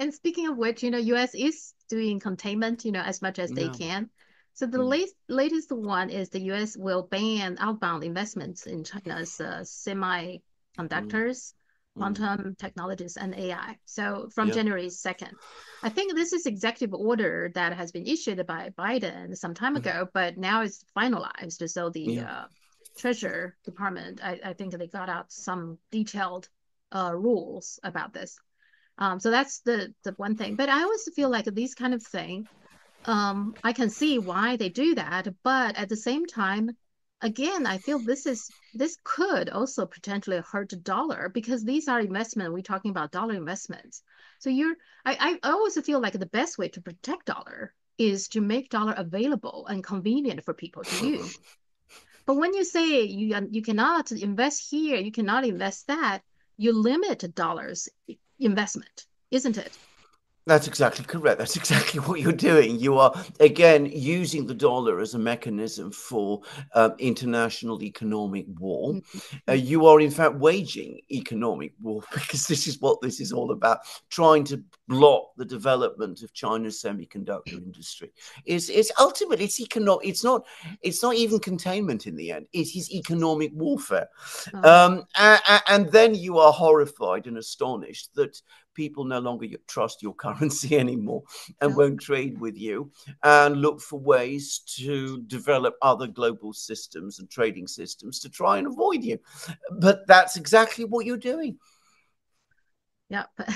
And speaking of which, US is doing containment, as much as they Yeah. can. So the Mm, latest one is the US will ban outbound investments in China's mm, semiconductors, mm. quantum technologies, and AI. So from Yeah. January 2nd. I think this is executive order that has been issued by Biden some time Mm, ago, but now it's finalized. So the yeah. Treasury Department, I think they got out some detailed rules about this. So that's the one thing. But I always feel like these kind of thing, I can see why they do that, but at the same time, again, I feel this could also potentially hurt the dollar because these are investment. We're talking about dollar investments. So I always feel like the best way to protect dollar is to make dollar available and convenient for people to use. But when you say you cannot invest here, you cannot invest that, you limit dollars investment, isn't it? That's exactly correct. That's exactly what you're doing. You are, again, using the dollar as a mechanism for international economic war. Mm-hmm. You are, in fact, waging economic war because this is what this is all about, trying to block the development of China's semiconductor industry. It's ultimately, it's economic. It's not even containment in the end. It is economic warfare. Oh, And then you are horrified and astonished that people no longer trust your currency anymore and no. won't trade with you and look for ways to develop other global systems and trading systems to try and avoid you. But that's exactly what you're doing. Yeah, but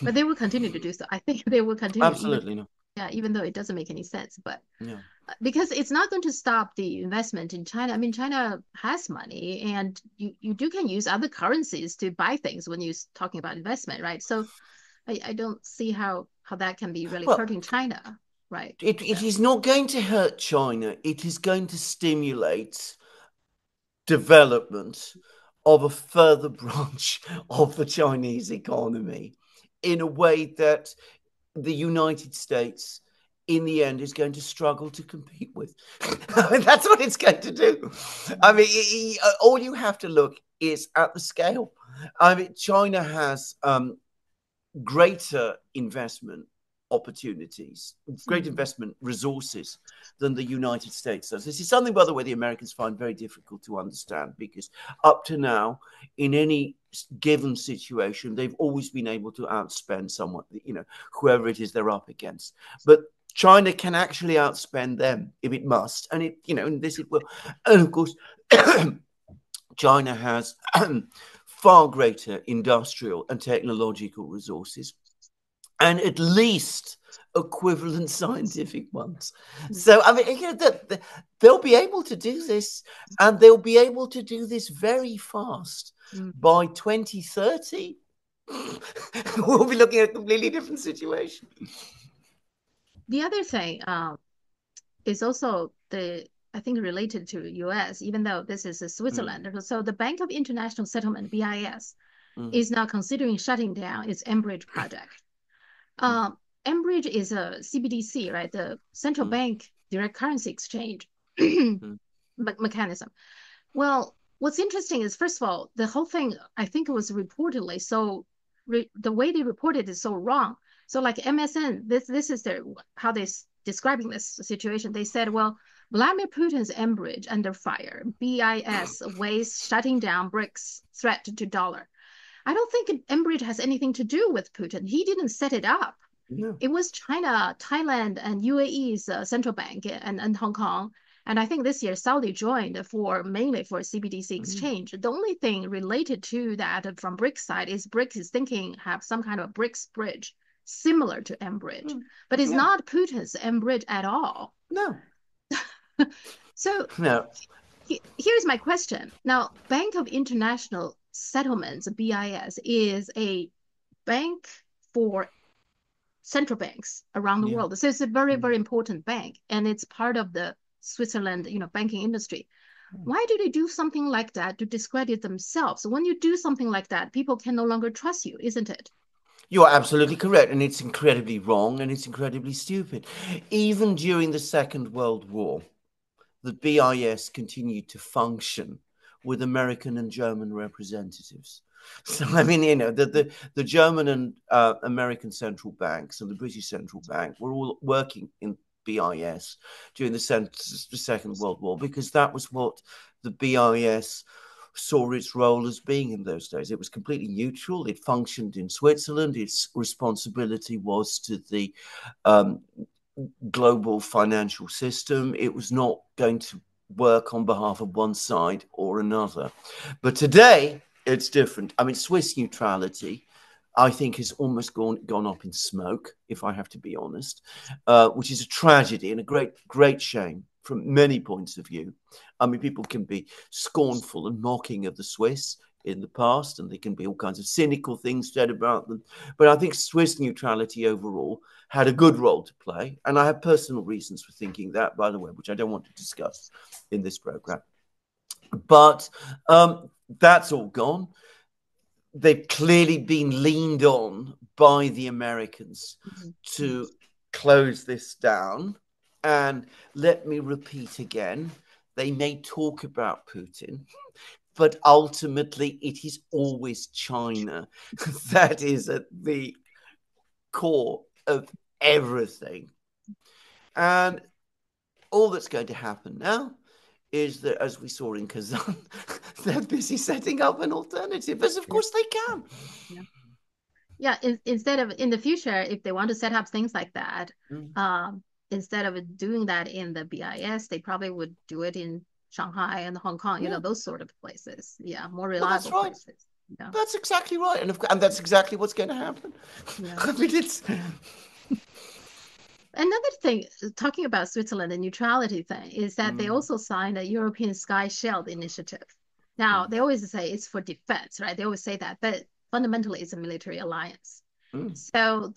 but they will continue to do so. I think they will continue even Absolutely no. yeah, even though it doesn't make any sense, but Yeah. because it's not going to stop the investment in China. I mean, China has money and you do can use other currencies to buy things when you're talking about investment, right? So I don't see how that can be really Well, hurting China, right? it So is not going to hurt China. It is going to stimulate development of a further branch of the Chinese economy in a way that the United States, in the end, is going to struggle to compete with. I mean, that's what it's going to do. I mm, mean, all you have to look is at the scale. I mean, China has greater investment opportunities, great mm, investment resources than the United States does. This is something, by the way, the Americans find very difficult to understand because up to now, in any given situation, they've always been able to outspend someone, whoever it is they're up against. But China can actually outspend them if it must, and and this it will. And of course, China has far greater industrial and technological resources and at least equivalent scientific ones. mm, So, I mean, they'll be able to do this, and they'll be able to do this very fast. mm. By 2030, we'll be looking at a completely different situation. The other thing is also the I think related to US, even though this is Mm, Switzerland. So the Bank of International Settlement, BIS, mm, is now considering shutting down its Enbridge project. mm, Um, Enbridge is a CBDC, right? The central mm, bank direct currency exchange mm, mechanism. Well, what's interesting is, first of all, the whole thing, I think it was reportedly so, the way they reported is so wrong. So, like MSN, this is their how they describing this situation. They said, well, Vladimir Putin's Enbridge under fire, BIS weighs shutting down BRICS threat to dollar. I don't think Enbridge has anything to do with Putin. He didn't set it up. no. It was China, Thailand, and UAE's central bank and Hong Kong. And I think this year Saudi joined for mainly for CBDC Mm, exchange. The only thing related to that from BRICS side is BRICS is thinking have some kind of a BRICS bridge similar to Mbridge, mm, but it's yeah. not Putin's Mbridge at all. No. So No. here's my question. Now, Bank of International Settlements, BIS, is a bank for central banks around the Yeah. world. So it's a very, Mm. very important bank, and it's part of the Switzerland, banking industry. Why do they do something like that to discredit themselves? When you do something like that, people can no longer trust you, isn't it? You are absolutely correct, and it's incredibly wrong and it's incredibly stupid. Even during the Second World War, the BIS continued to function with American and German representatives. So, I mean, the German and American central banks and the British central bank were all working in BIS during the Second World War, because that was what the BIS saw its role as being in those days. It was completely neutral. It functioned in Switzerland. Its responsibility was to the global financial system. It was not going to work on behalf of one side or another. But today, it's different. I mean, Swiss neutrality, I think, has almost gone up in smoke, if I have to be honest, which is a tragedy and a great shame from many points of view. I mean, people can be scornful and mocking of the Swiss in the past, and there can be all kinds of cynical things said about them. But I think Swiss neutrality overall had a good role to play. And I have personal reasons for thinking that, by the way, which I don't want to discuss in this program. But that's all gone. They've clearly been leaned on by the Americans to close this down. And let me repeat again, they may talk about Putin, but ultimately it is always China that is at the core of everything. And all that's going to happen now is that, as we saw in Kazan, they're busy setting up an alternative, because of course they can. Yeah. Instead of in the future, if they want to set up things like that, instead of doing that in the BIS, they probably would do it in Shanghai and Hong Kong, those sort of places. Yeah, more reliable places. Yeah. That's exactly right. And that's exactly what's going to happen. Yeah. I mean, it's... Another thing, talking about Switzerland, the neutrality thing, is that they also signed a European Sky Shield initiative. Now, they always say it's for defense, right? They always say that, but fundamentally it's a military alliance. So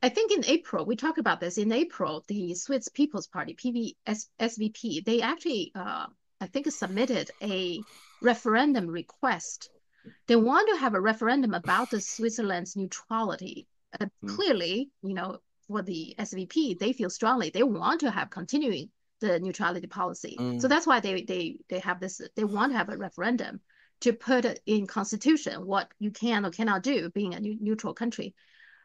I think in April, we talked about this, in April, the Swiss People's Party, SVP, they actually, I think, submitted a referendum request. They want to have a referendum about the Switzerland's neutrality. Clearly, for the SVP, they feel strongly they want to have continuing the neutrality policy. So that's why they have this, they want to have a referendum to put in constitution what you can or cannot do being a neutral country.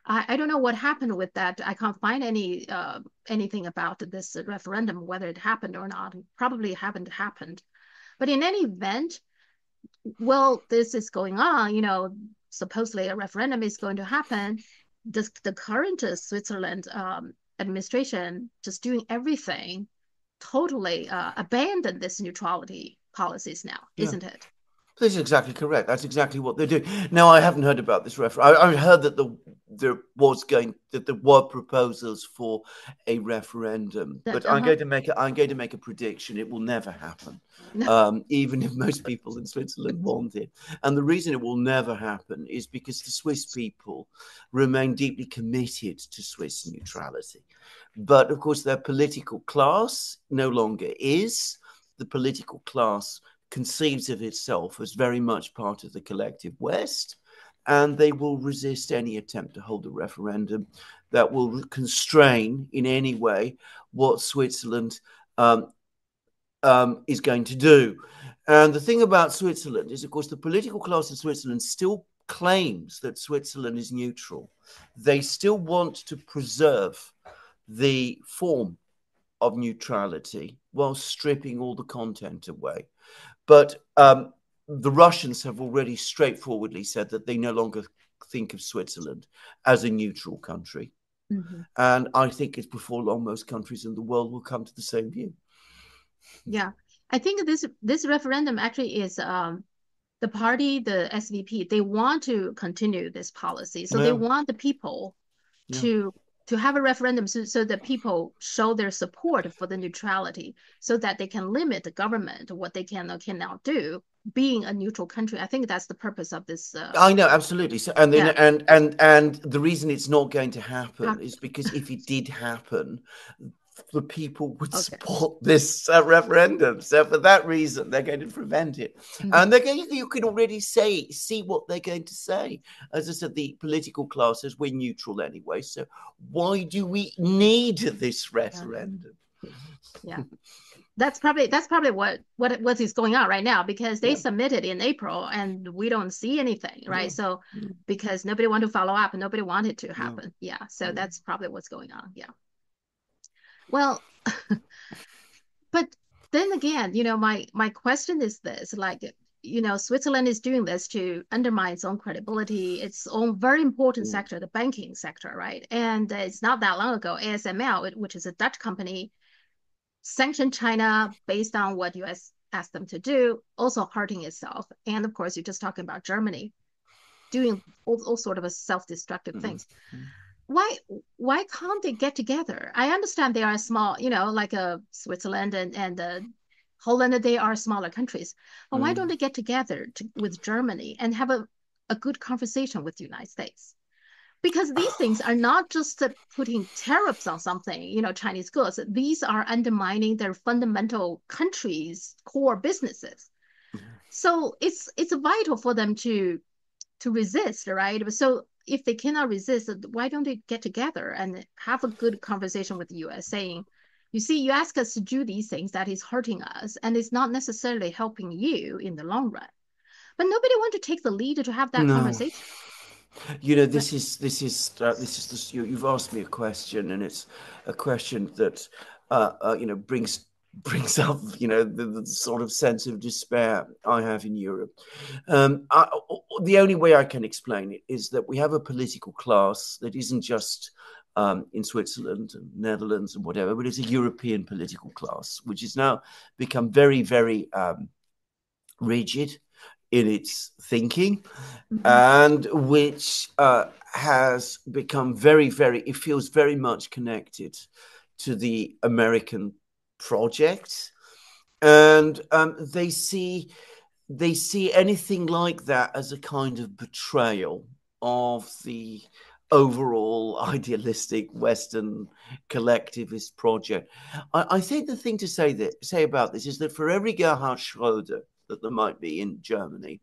I don't know what happened with that. I can't find anything about this referendum, whether it happened or not. It probably haven't happened. But in any event, well, this is going on, supposedly a referendum is going to happen. The current Switzerland administration just doing everything, totally abandon this neutrality policies now, isn't it? This is exactly correct. That's exactly what they're doing. Now, I haven't heard about this referendum. I heard that there were proposals for a referendum, but I'm going to make a prediction. It will never happen, even if most people in Switzerland want it. And the reason it will never happen is because the Swiss people remain deeply committed to Swiss neutrality. But of course, their political class no longer is. The political class conceives of itself as very much part of the collective West, and they will resist any attempt to hold a referendum that will constrain in any way what Switzerland is going to do. And the thing about Switzerland is, of course, the political class in Switzerland still claims that Switzerland is neutral. They still want to preserve the form of neutrality while stripping all the content away. But the Russians have already straightforwardly said that they no longer think of Switzerland as a neutral country. And I think it's before long most countries in the world will come to the same view. Yeah, I think this referendum actually is the party, the SVP, they want to continue this policy. So they want the people to have a referendum so that people show their support for the neutrality, so that they can limit the government, what they can or cannot do, being a neutral country. I think that's the purpose of this. I know, absolutely. So, and then, and the reason it's not going to happen is because if it did happen, the people would support this referendum. So for that reason, they're going to prevent it. And you can already see what they're going to say. As I said, the political class says we're neutral anyway. So why do we need this referendum? Yeah. that's probably what is going on right now, because they Yeah. submitted in April and we don't see anything, right? Yeah. So Yeah. because nobody wanted to follow up and nobody wanted to Yeah. happen. Yeah. So Yeah. that's probably what's going on. Yeah. Well, but then again, my question is this, like, Switzerland is doing this to undermine its own credibility, its own very important Mm. sector, the banking sector, right? And it's not that long ago, ASML, which is a Dutch company, sanctioned China based on what US asked them to do, also hurting itself. And of course, you're just talking about Germany doing all sort of a self-destructive Mm. things. why why can't they get together? I understand they are small, like Switzerland and Holland, they are smaller countries. But why don't Mm. they get together with Germany and have a good conversation with the United States? Because these things are not just putting tariffs on something, Chinese goods. These are undermining their fundamental country's core businesses. So it's vital for them to resist, right? So if they cannot resist, why don't they get together and have a good conversation with the US, saying, you see, you ask us to do these things that is hurting us, and it's not necessarily helping you in the long run. But nobody want to take the lead to have that No. conversation. Right. You've asked me a question, and it's a question that brings up the sort of sense of despair I have in Europe. The only way I can explain it is that we have a political class that isn't just in Switzerland and Netherlands and whatever, but it's a European political class, which has now become very, very rigid in its thinking, Mm-hmm. and which has become very, very, it feels very much connected to the American project. And they see anything like that as a kind of betrayal of the overall idealistic Western collectivist project. I think the thing to say about this is that for every Gerhard Schroeder that there might be in Germany,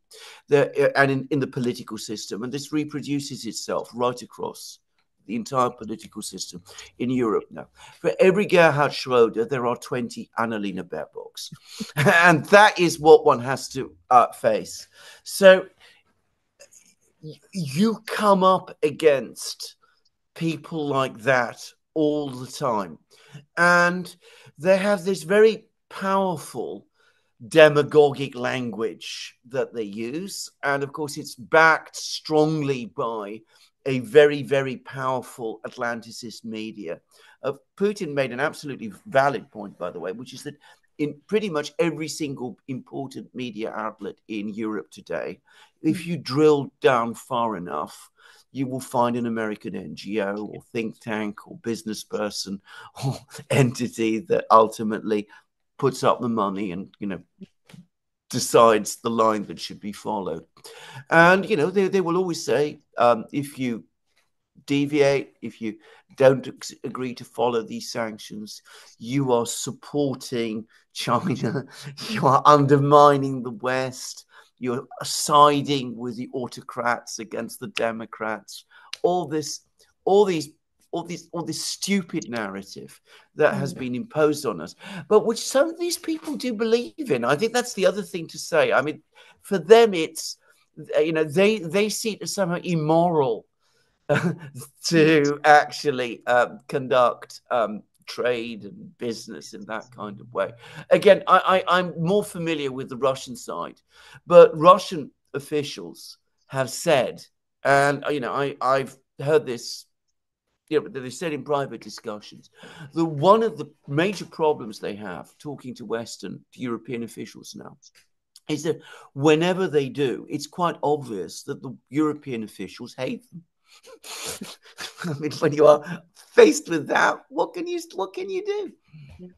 and in the political system, and this reproduces itself right across the entire political system in Europe now. For every Gerhard Schroeder, there are 20 Annalena Baerbocks. And that is what one has to face. So you come up against people like that all the time. And they have this very powerful demagogic language that they use. And of course, it's backed strongly by a very, very powerful Atlanticist media. Putin made an absolutely valid point, by the way, which is that in pretty much every single important media outlet in Europe today, if you drill down far enough, you will find an American NGO or think tank or business person or entity that ultimately puts up the money and decides the line that should be followed. And they will always say, if you deviate, if you don't agree to follow these sanctions, you are supporting China, you are undermining the West, you're siding with the autocrats against the Democrats. All this, all these all this stupid narrative that has Mm. been imposed on us, but which some of these people do believe in. I think that's the other thing to say. I mean, for them, it's they see it as somehow immoral to actually conduct trade and business in that kind of way. Again, I'm more familiar with the Russian side, but Russian officials have said, and I've heard this. They said in private discussions that one of the major problems they have talking to European officials now is that whenever they do, it's quite obvious that the European officials hate them. I mean, when you are faced with that, what can you do? Yeah.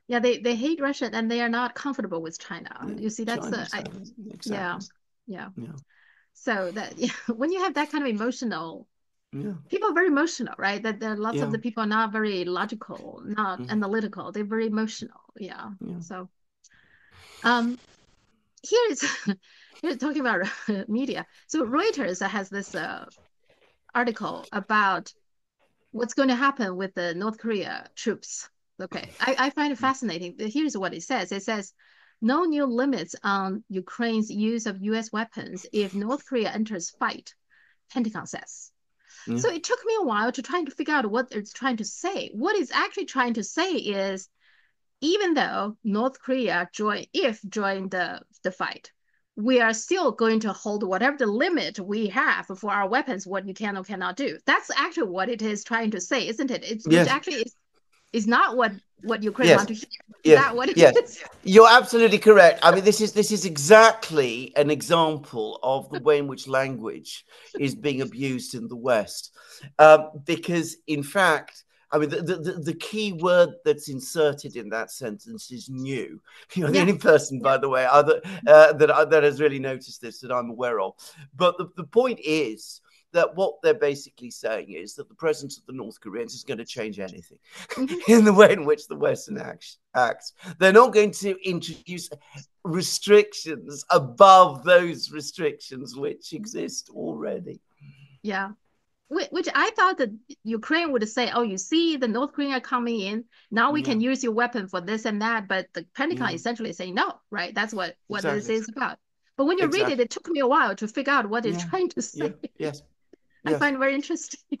Yeah, they hate Russia and they are not comfortable with China. Yeah, You see, that's China, the I yeah, exactly. yeah. Yeah, So that when you have that kind of emotional, yeah, people are very emotional, right? That there are lots of yeah, the people are not very logical, not mm, analytical. They're very emotional. Yeah. yeah. So um here is here talking about media. So Reuters has this article about what's going to happen with the North Korea troops. Okay, I find it fascinating. Here's what it says. It says, no new limits on Ukraine's use of U.S. weapons if North Korea enters fight, Pentagon says. Yeah. So it took me a while to try to figure out what it's trying to say. What it's actually trying to say is, even though North Korea join the fight, we are still going to hold whatever the limit we have for our weapons, what you can or cannot do. That's actually what it is trying to say, isn't it? Which Yes. actually is not what Ukraine Yes. want to hear. Is Yes. that what it Yes. is? You're absolutely correct. I mean, this is exactly an example of the way in which language is being abused in the West, because in fact, I mean, the key word that's inserted in that sentence is new. You're the Yeah, only person, yeah. by the way, that has really noticed this that I'm aware of. But the point is that what they're basically saying is that the presence of the North Koreans is going to change anything Mm-hmm. in the way in which the Western acts. They're not going to introduce restrictions above those restrictions which exist already. Yeah. Which I thought that Ukraine would say, "Oh, you see, the North Korean are coming in. Now we Yeah, can use your weapon for this and that." But the Pentagon yeah, essentially saying no, right? That's what this exactly, is about. But when you read it, exactly. it took me a while to figure out what it's Yeah, trying to yeah, say. yes, I yes. find it very interesting.